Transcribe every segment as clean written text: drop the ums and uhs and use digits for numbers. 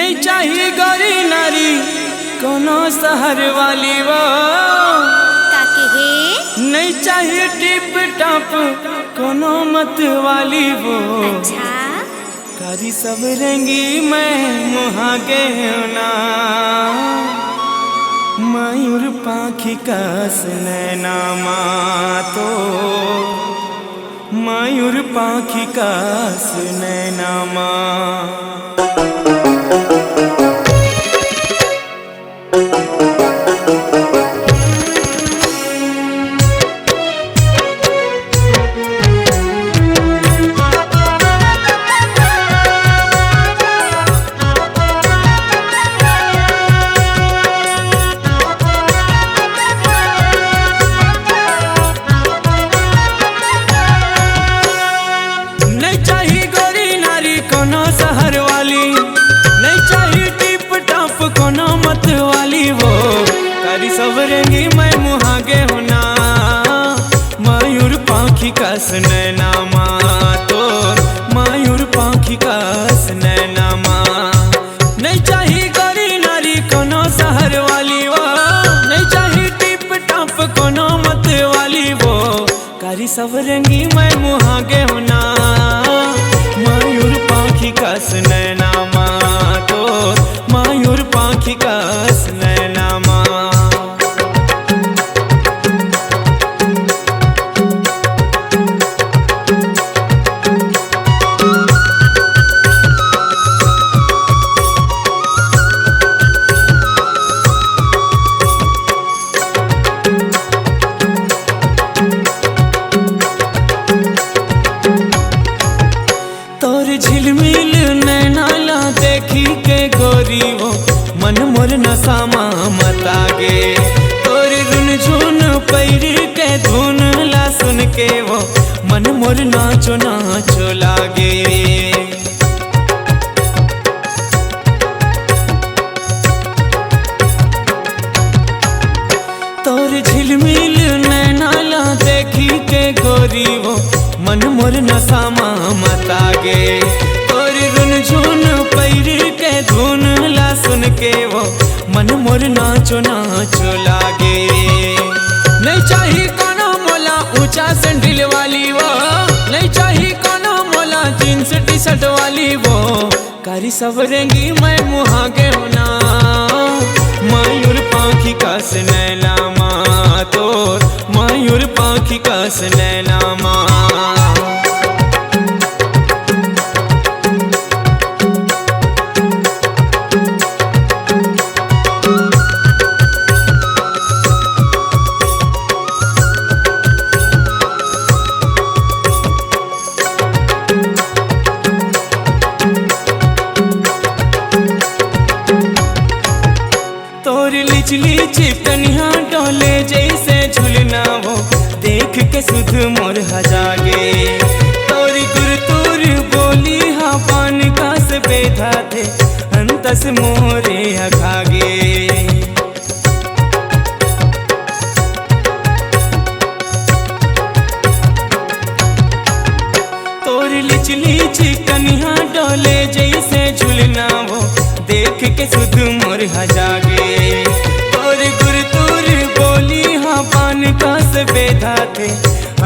नहीं चाहिए गोरी नारी कोनो शहर वाली वो काके हे नहीं चाहिए टिप टॉप कोनो मत वाली वो अच्छा कारी सब रेंगी मैं मुहा के ना मयूर पाखी कस नैना तो मयूर पाखी कस नैना शहर वाली नहीं चाहिए टिप टॉप कोनो मत वाली वो कारी सब रेंगी मैं मुहागे होना मयूर पाखी कस नैना तो मयूर पाखी कस नैना नहीं चाहिए गोरी नारी कोनो शहर वाली वो नहीं चाहिए टिप टॉप कोनो मत वाली वो कारी सब रेंगी मैं मुहागे होना मयूर पाखी कस नैना तो मयूर पाखी कस नैना झिलमिल नैना ला देखी के गोरी वो मन मोर नसामा मतागे तोर रुन झुन पैर के धुन ला सुन के वो मन मोर नाचो नाचो लागे तोर झिलमिल नैना ला देखी के गोरी वो मन मोर नसामा मतागे तोर रुन झुन पैर के धुन ला सुन के वो मन मोर नाचो नाचो लागे नहीं चाहिए कोनो मोला ऊंचा सैंडल वाली वो नहीं चाहिए कोनो मोला जींस टी शर्ट वाली वो कारी सब रेंगी मैं मुहागे होना मयूर पाखी कस नैना तोर मयूर पाखी कस नैना तोर लिचली चिकनिया डोले जैसे झुलना वो देख के सुध मोर हजागे तोर गुरतुर बोली हा पान का से बेधा थे अंतस मोरे हखागे तोर लिचली चिकनिया डोले जैसे झुलना वो देख के सुध मोर हजागे तोर गुरतुर बोली हाँ पान का से बेधा थे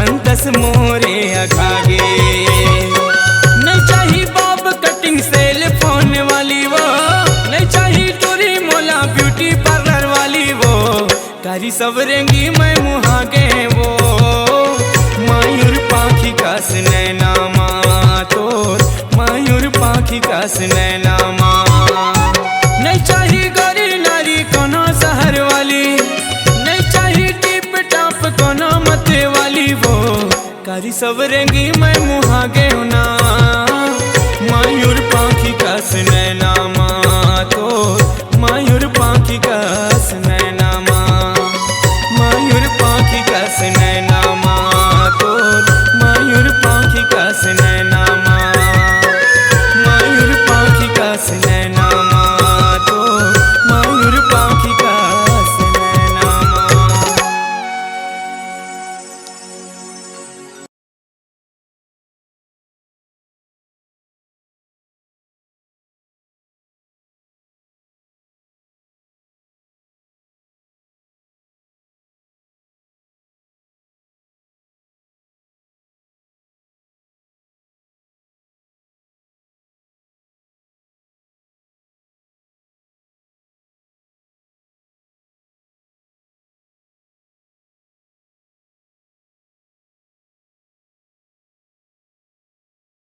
अंतस मोरे अखागे नहीं चाहिए बॉब कटिंग सेल फोन वाली वो नहीं चाहिए टूरी मोला ब्यूटी पार्लर वाली वो कारी सब रेंगी मैं मुहागे वो मयूर पाखी कस नैना तोर मयूर पाखी कस नैना नहीं चाहिए गोरी नारी कोनो शहर वाली नहीं चाहिए टिप टॉप कोनो मत वाली वो कारी सब रेंगी मैं